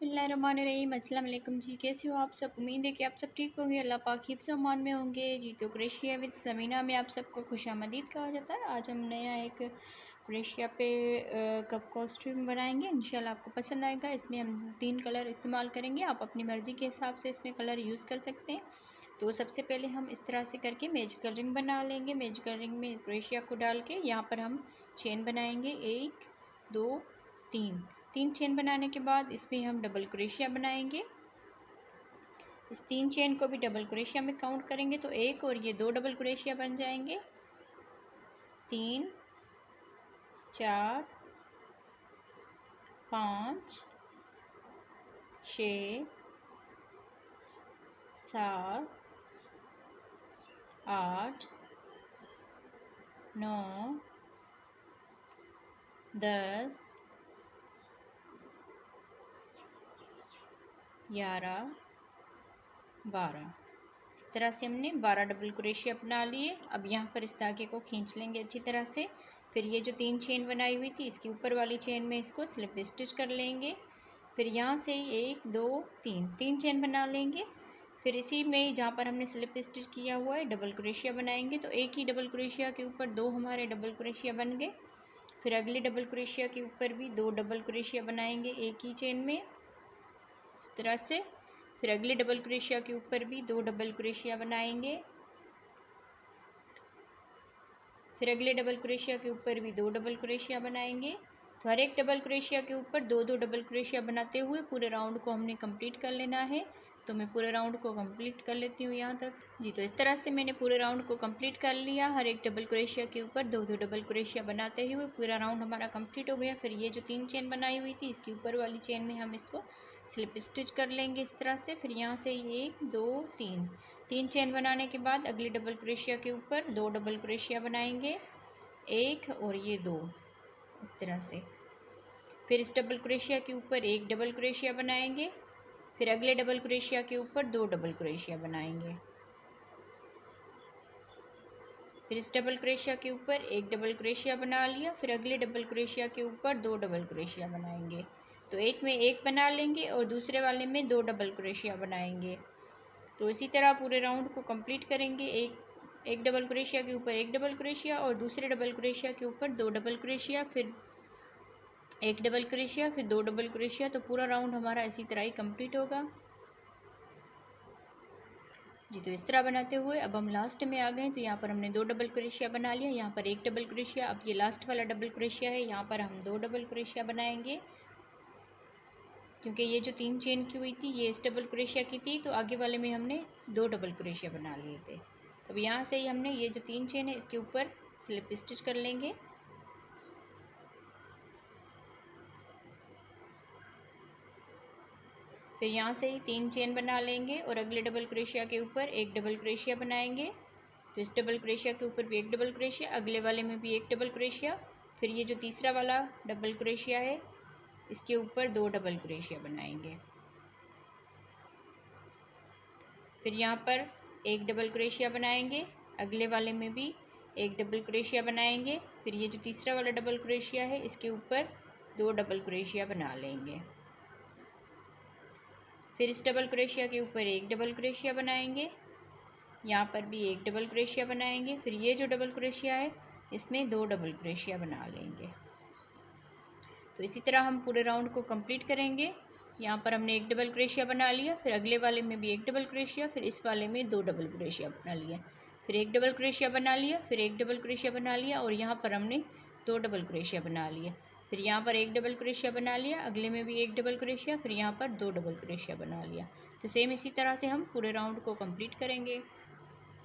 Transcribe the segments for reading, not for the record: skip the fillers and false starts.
बिस्मिल्लाहिर्रहमानिर्रहीम। अस्सलाम वालेकुम जी, कैसे हो आप सब? उम्मीद है कि आप सब ठीक होंगे, अल्लाह पाक हिफ्ज़ व अमान में होंगे जी। तो क्रोशिया विद समीना में आप सबको खुशामदीद कहा जाता है। आज हम नया एक क्रोशिया पे कप कॉस्ट्यूम बनाएंगे, इंशाल्लाह आपको पसंद आएगा। इसमें हम 3 कलर इस्तेमाल करेंगे, आप अपनी मर्ज़ी के हिसाब से इसमें कलर यूज़ कर सकते हैं। तो सबसे पहले हम इस तरह से करके मैजिकल रिंग बना लेंगे। मैजिकल रिंग में क्रोशिया को डाल के यहाँ पर हम चेन बनाएंगे, 1 2 3 चेन बनाने के बाद इसमें हम डबल क्रोशिया बनाएंगे। इस 3 चेन को भी डबल क्रोशिया में काउंट करेंगे तो 1 और ये 2 डबल क्रोशिया बन जाएंगे। 3 4 5 6 7 8 9 10 11 12। इस तरह से हमने 12 डबल क्रोशिया बना लिए। अब यहाँ पर इस धागे को खींच लेंगे अच्छी तरह से। फिर ये जो 3 चेन बनाई हुई थी इसकी ऊपर वाली चेन में इसको स्लिप स्टिच कर लेंगे। फिर यहाँ से 1 2 3 चेन बना लेंगे। फिर इसी में जहाँ पर हमने स्लिप स्टिच किया हुआ है डबल क्रोशिया बनाएंगे। तो एक ही डबल क्रोशिया के ऊपर 2 हमारे डबल क्रोशिया बन गए। फिर अगले डबल क्रोशिया के ऊपर भी 2 डबल क्रोशिया बनाएंगे एक ही चेन में, इस तरह से। फिर अगले डबल क्रोशिया के ऊपर भी 2 डबल क्रोशिया बनाएंगे। फिर अगले डबल क्रोशिया के ऊपर भी 2 डबल क्रोशिया बनाएंगे। तो हर एक डबल क्रोशिया के ऊपर 2 डबल क्रोशिया बनाते हुए पूरे राउंड को हमने कंप्लीट कर लेना है। तो मैं पूरे राउंड को कंप्लीट कर लेती हूँ यहाँ तक जी। तो इस तरह से मैंने पूरे राउंड को कंप्लीट कर लिया। हर एक डबल क्रोशिया के ऊपर 2 डबल क्रोशिया बनाते हुए पूरा राउंड हमारा कंप्लीट हो गया। फिर ये जो 3 चेन बनाई हुई थी इसके ऊपर वाली चेन में हम इसको स्लिप स्टिच कर लेंगे इस तरह से। फिर यहाँ से 1 2 3 चेन बनाने के बाद अगले डबल क्रोशिया के ऊपर 2 डबल क्रोशिया बनाएंगे, 1 और ये 2, इस तरह से। फिर इस डबल क्रोशिया के ऊपर 1 डबल क्रोशिया बनाएंगे। फिर अगले डबल क्रोशिया के ऊपर 2 डबल क्रोशिया बनाएंगे। फिर इस डबल क्रोशिया के ऊपर 1 डबल क्रोशिया बना लिया। फिर अगले डबल क्रोशिया के ऊपर 2 डबल क्रोशिया बनाएंगे। तो एक में 1 बना लेंगे और दूसरे वाले में 2 डबल क्रोशिया बनाएंगे। तो इसी तरह पूरे राउंड को कंप्लीट करेंगे। एक डबल क्रोशिया के ऊपर 1 डबल क्रोशिया और दूसरे डबल क्रोशिया के ऊपर 2 डबल क्रोशिया, फिर 1 डबल क्रोशिया, फिर 2 डबल क्रोशिया। तो पूरा राउंड हमारा इसी तरह ही कंप्लीट होगा जी। तो इस तरह बनाते हुए अब हम लास्ट में आ गए। तो यहाँ पर हमने 2 डबल क्रोशिया बना लिया, यहाँ पर 1 डबल क्रोशिया। अब ये लास्ट वाला डबल क्रोशिया है, यहाँ पर हम 2 डबल क्रोशिया बनाएंगे। क्योंकि ये जो 3 चेन की हुई थी ये इस डबल क्रोशिया की थी, तो आगे वाले में हमने 2 डबल क्रोशिया बना लिए थे। तो अब यहाँ से ही हमने ये जो 3 चेन है इसके ऊपर स्लिप स्टिच कर लेंगे। फिर यहाँ से ही 3 चेन बना लेंगे और अगले डबल क्रोशिया के ऊपर 1 डबल क्रोशिया बनाएंगे। तो इस डबल क्रोशिया के ऊपर भी 1 डबल क्रोशिया, अगले वाले में भी 1 डबल क्रोशिया। फिर ये जो तीसरा वाला डबल क्रोशिया है इसके ऊपर 2 डबल क्रोशिया बनाएंगे। फिर यहाँ पर 1 डबल क्रोशिया बनाएंगे, अगले वाले में भी 1 डबल क्रोशिया बनाएंगे। फिर ये जो तीसरा वाला डबल क्रोशिया है इसके ऊपर 2 डबल क्रोशिया बना लेंगे। फिर इस डबल क्रोशिया के ऊपर 1 डबल क्रोशिया बनाएंगे, यहाँ पर भी 1 डबल क्रोशिया बनाएंगे। फिर ये जो डबल क्रोशिया है इसमें 2 डबल क्रोशिया बना लेंगे। तो इसी तरह हम पूरे राउंड को कंप्लीट करेंगे। यहाँ पर हमने 1 डबल क्रोशिया बना लिया, फिर अगले वाले में भी 1 डबल क्रोशिया, फिर इस वाले में 2 डबल क्रोशिया बना लिया, फिर 1 डबल क्रोशिया बना लिया, फिर 1 डबल क्रोशिया बना लिया और यहाँ पर हमने 2 डबल क्रोशिया बना लिया। फिर यहाँ पर 1 डबल क्रोशिया बना लिया, अगले में भी 1 डबल क्रोशिया, फिर यहाँ पर 2 डबल क्रोशिया बना लिया। तो सेम इसी तरह से हम पूरे राउंड को कंप्लीट करेंगे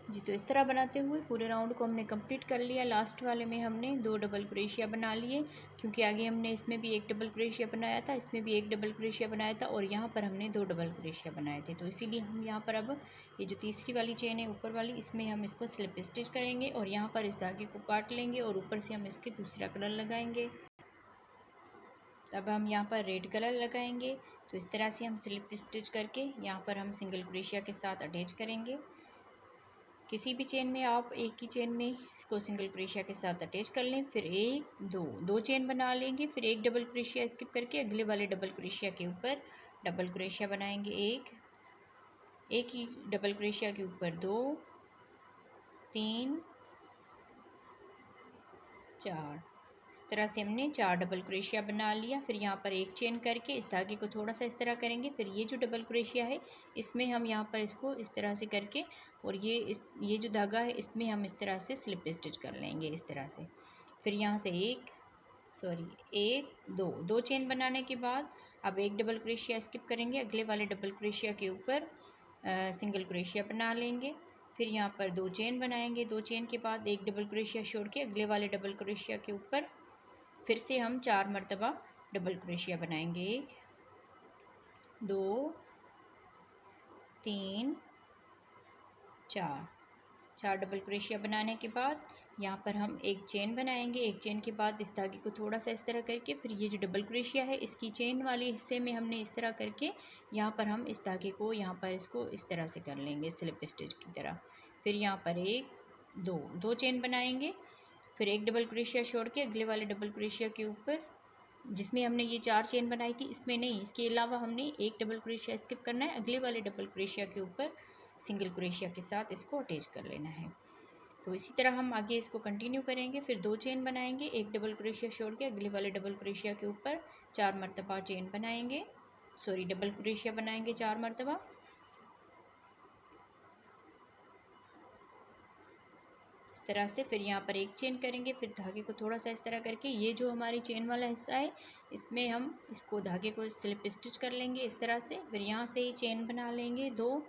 जी। तो इस तरह बनाते हुए पूरे राउंड को हमने कंप्लीट कर लिया। लास्ट वाले में हमने 2 डबल क्रोशिया बना लिए, क्योंकि आगे हमने इसमें भी 1 डबल क्रोशिया बनाया था, इसमें भी 1 डबल क्रोशिया बनाया था और यहाँ पर हमने 2 डबल क्रोशिया बनाए थे। तो इसीलिए हम यहाँ पर अब ये जो तीसरी वाली चेन है ऊपर वाली, इसमें हम इसको स्लिप स्टिच करेंगे और यहाँ पर इस धागे को काट लेंगे और ऊपर से हम इसके दूसरा कलर लगाएंगे। अब हम यहाँ पर रेड कलर लगाएंगे। तो इस तरह से हम स्लिप स्टिच करके यहाँ पर हम सिंगल क्रोशिया के साथ अटैच करेंगे। किसी भी चेन में आप एक ही चेन में इसको सिंगल क्रोशिया के साथ अटैच कर लें। फिर 1 2 चेन बना लेंगे, फिर 1 डबल क्रोशिया स्किप करके अगले वाले डबल क्रोशिया के ऊपर डबल क्रोशिया बनाएंगे, एक ही डबल क्रोशिया के ऊपर 2, 3, 4। इस तरह से हमने 4 डबल क्रोशिया बना लिया। फिर यहाँ पर एक चेन करके इस धागे को थोड़ा सा इस तरह करेंगे। फिर ये जो डबल क्रोशिया है इसमें हम यहाँ पर इसको इस तरह से करके, और ये जो धागा है इसमें हम इस तरह से स्लिप स्टिच कर लेंगे इस तरह से। फिर यहाँ से एक दो चेन बनाने के बाद अब एक डबल क्रोशिया स्किप करेंगे, अगले वाले डबल क्रोशिया के ऊपर सिंगल क्रोशिया बना लेंगे। फिर यहाँ पर 2 चेन बनाएंगे, 2 चेन के बाद एक डबल क्रोशिया छोड़ के अगले वाले डबल क्रोशिया के ऊपर फिर से हम 4 मरतबा डबल क्रोशिया बनाएंगे। 1, 2, 3, 4 डबल क्रोशिया बनाने के बाद यहाँ पर हम एक चेन बनाएंगे। एक चेन के बाद इस धागे को थोड़ा सा इस तरह करके, फिर ये जो डबल क्रोशिया है इसकी चेन वाले हिस्से में हमने इस तरह करके यहाँ पर हम इस धागे को यहाँ पर इसको इस तरह से कर लेंगे स्लिप स्टिच की तरह। फिर यहाँ पर 1, 2 चेन बनाएंगे, फिर एक डबल क्रोशिया छोड़ के अगले वाले डबल क्रोशिया के ऊपर, जिसमें हमने ये 4 चेन बनाई थी इसमें नहीं, इसके अलावा हमने एक डबल क्रोशिया स्किप करना है, अगले वाले डबल क्रोशिया के ऊपर सिंगल क्रोशिया के साथ इसको अटैच कर लेना है। तो इसी तरह हम आगे इसको कंटिन्यू करेंगे। फिर 2 चेन बनाएंगे, एक डबल क्रोशिया छोड़ के अगले वाले डबल क्रोशिया के ऊपर 4 मरतबा चेन बनाएंगे, डबल क्रोशिया बनाएंगे 4 मरतबा। इस तरह से फिर यहाँ पर एक चेन करेंगे, फिर धागे को थोड़ा सा इस तरह करके ये जो हमारी चेन वाला हिस्सा है इसमें हम इसको धागे को स्लिप स्टिच कर लेंगे इस तरह से। फिर यहाँ से ही चेन बना लेंगे 2,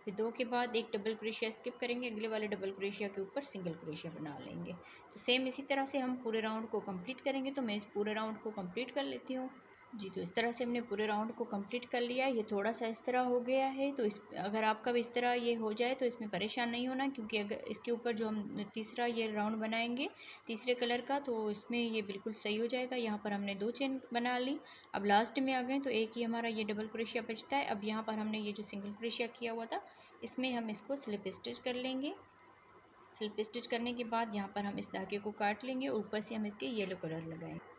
फिर 2 के बाद एक डबल क्रोशिया स्किप करेंगे, अगले वाले डबल क्रोशिया के ऊपर सिंगल क्रोशिया बना लेंगे। तो सेम इसी तरह से हम पूरे राउंड को कंप्लीट करेंगे। तो मैं इस पूरे राउंड को कंप्लीट कर लेती हूँ जी। तो इस तरह से हमने पूरे राउंड को कंप्लीट कर लिया। ये थोड़ा सा इस तरह हो गया है, तो अगर आपका भी इस तरह ये हो जाए तो इसमें परेशान नहीं होना, क्योंकि अगर इसके ऊपर जो हम तीसरा ये राउंड बनाएंगे तीसरे कलर का, तो इसमें ये बिल्कुल सही हो जाएगा। यहाँ पर हमने 2 चेन बना ली, अब लास्ट में आ गए तो एक ही हमारा ये डबल क्रोशिया बचता है। अब यहाँ पर हमने ये जो सिंगल क्रोशिया किया हुआ था इसमें हम इसको स्लिप स्टिच कर लेंगे। स्लिप स्टिच करने के बाद यहाँ पर हम इस धागे को काट लेंगे और ऊपर से हम इसके येलो कलर लगाएंगे।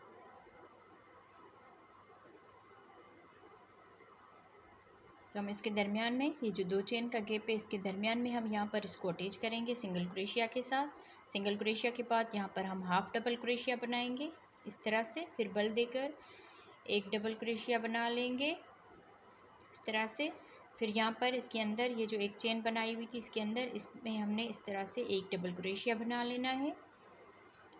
तो हम इसके दरमियान में ये जो 2 चेन का गैप है इसके दरमियान में हम यहाँ पर इसको अटैच करेंगे सिंगल क्रोशिया के साथ। सिंगल क्रोशिया के बाद यहाँ पर हम हाफ डबल क्रोशिया बनाएंगे इस तरह से, फिर बल देकर एक डबल क्रोशिया बना लेंगे इस तरह से। फिर यहाँ पर इसके अंदर ये जो एक चेन बनाई हुई थी इसके अंदर इसमें हमने इस तरह से एक डबल क्रोशिया बना लेना है।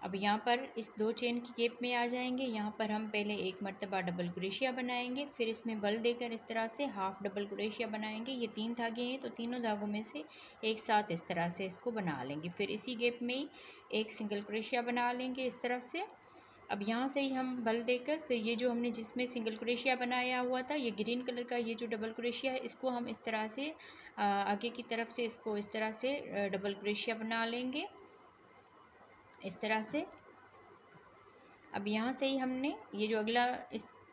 अब यहाँ पर इस 2 चेन की गैप में आ जाएंगे, यहाँ पर हम पहले एक मरतबा डबल क्रोशिया बनाएंगे, फिर इसमें बल देकर इस तरह से हाफ डबल क्रोशिया बनाएंगे। ये 3 धागे हैं तो तीनों धागों में से एक साथ इस तरह से इसको बना लेंगे। फिर इसी गैप में ही एक सिंगल क्रोशिया बना लेंगे इस तरह से। अब यहाँ से ही हम बल देकर फिर ये जो हमने जिसमें सिंगल क्रोशिया बनाया हुआ था ये ग्रीन कलर का ये जो डबल क्रोशिया है इसको हम इस तरह से आगे की तरफ से इसको इस तरह से डबल क्रोशिया बना लेंगे इस तरह से। अब यहाँ से ही हमने ये जो अगला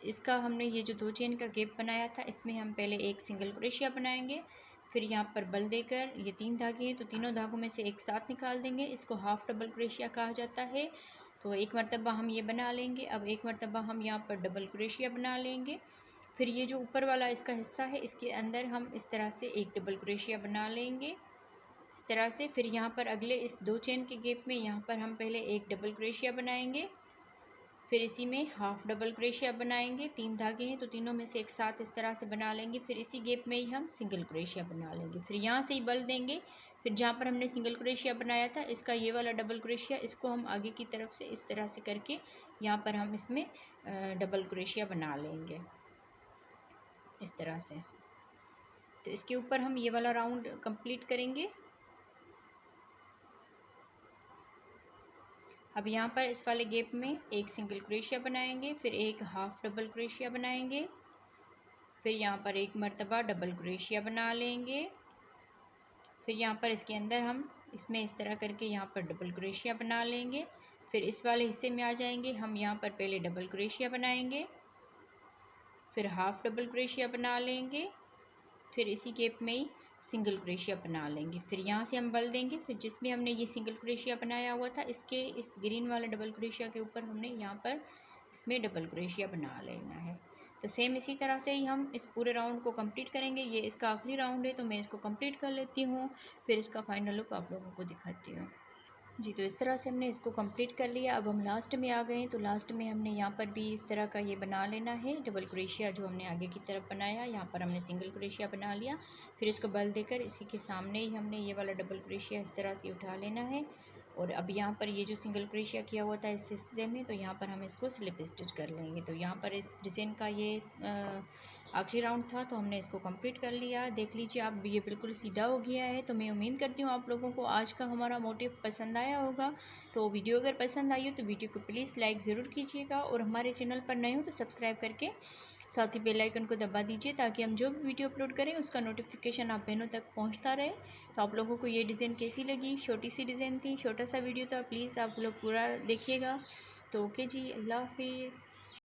इसका हमने ये जो 2 चेन का गैप बनाया था इसमें हम पहले एक सिंगल क्रोशिया बनाएंगे, फिर यहाँ पर बल देकर ये 3 धागे हैं तो तीनों धागों में से एक साथ निकाल देंगे, इसको हाफ डबल क्रोशिया कहा जाता है। तो एक मरतबा हम ये बना लेंगे। अब एक मरतबा हम यहाँ पर डबल क्रोशिया बना लेंगे, फिर ये जो ऊपर वाला इसका हिस्सा है इसके अंदर हम इस तरह से एक डबल क्रोशिया बना लेंगे इस तरह से। फिर यहाँ पर अगले इस 2 चेन के गैप में यहाँ पर हम पहले एक डबल क्रोशिया बनाएंगे, फिर इसी में हाफ डबल क्रोशिया बनाएंगे। 3 धागे हैं तो तीनों में से एक साथ इस तरह से बना लेंगे, फिर इसी गैप में ही हम सिंगल क्रोशिया बना लेंगे। फिर यहाँ से ही बल देंगे, फिर जहाँ पर हमने सिंगल क्रोशिया बनाया था इसका ये वाला डबल क्रोशिया इसको हम आगे की तरफ से इस तरह से करके यहाँ पर हम इसमें डबल क्रोशिया बना लेंगे इस तरह से। तो इसके ऊपर हम ये वाला राउंड कंप्लीट करेंगे। अब यहाँ पर इस वाले गैप में एक सिंगल क्रोशिया बनाएंगे, फिर एक हाफ डबल क्रोशिया बनाएंगे, फिर यहाँ पर एक मरतबा डबल क्रोशिया बना लेंगे, फिर यहाँ पर इसके अंदर हम इसमें इस तरह करके यहाँ पर डबल क्रोशिया बना लेंगे। फिर इस वाले हिस्से में आ जाएंगे, हम यहाँ पर पहले डबल क्रोशिया बनाएंगे, फिर हाफ डबल क्रोशिया बना लेंगे, फिर इसी गैप में ही सिंगल क्रोशिया बना लेंगे। फिर यहाँ से हम बल देंगे, फिर जिसमें हमने ये सिंगल क्रोशिया बनाया हुआ था इसके इस ग्रीन वाले डबल क्रोशिया के ऊपर हमने यहाँ पर इसमें डबल क्रोशिया बना लेना है। तो सेम इसी तरह से ही हम इस पूरे राउंड को कंप्लीट करेंगे। ये इसका आखिरी राउंड है तो मैं इसको कंप्लीट कर लेती हूँ, फिर इसका फाइनल लुक आप लोगों को दिखाती हूँ। जी, तो इस तरह से हमने इसको कंप्लीट कर लिया। अब हम लास्ट में आ गए हैं, तो लास्ट में हमने यहाँ पर भी इस तरह का ये बना लेना है। डबल क्रोशिया जो हमने आगे की तरफ बनाया, यहाँ पर हमने सिंगल क्रोशिया बना लिया। फिर इसको बल देकर इसी के सामने ही हमने ये वाला डबल क्रोशिया इस तरह से उठा लेना है। और अब यहाँ पर ये जो सिंगल क्रोशिया किया हुआ था इस हिस्से में, तो यहाँ पर हम इसको स्लिप स्टिच कर लेंगे। तो यहाँ पर इस डिज़ाइन का ये आखिरी राउंड था, तो हमने इसको कंप्लीट कर लिया। देख लीजिए आप, ये बिल्कुल सीधा हो गया है। तो मैं उम्मीद करती हूँ आप लोगों को आज का हमारा मोटिव पसंद आया होगा। तो वीडियो अगर पसंद आई हो तो वीडियो को प्लीज़ लाइक ज़रूर कीजिएगा, और हमारे चैनल पर नए हो तो सब्सक्राइब करके साथ ही बेल आइकन को दबा दीजिए, ताकि हम जो भी वीडियो अपलोड करें उसका नोटिफिकेशन आप बहनों तक पहुंचता रहे। तो आप लोगों को ये डिज़ाइन कैसी लगी? छोटी सी डिज़ाइन थी, छोटा सा वीडियो था, प्लीज़ आप लोग पूरा देखिएगा। तो ओके जी, अल्लाह हाफिज़।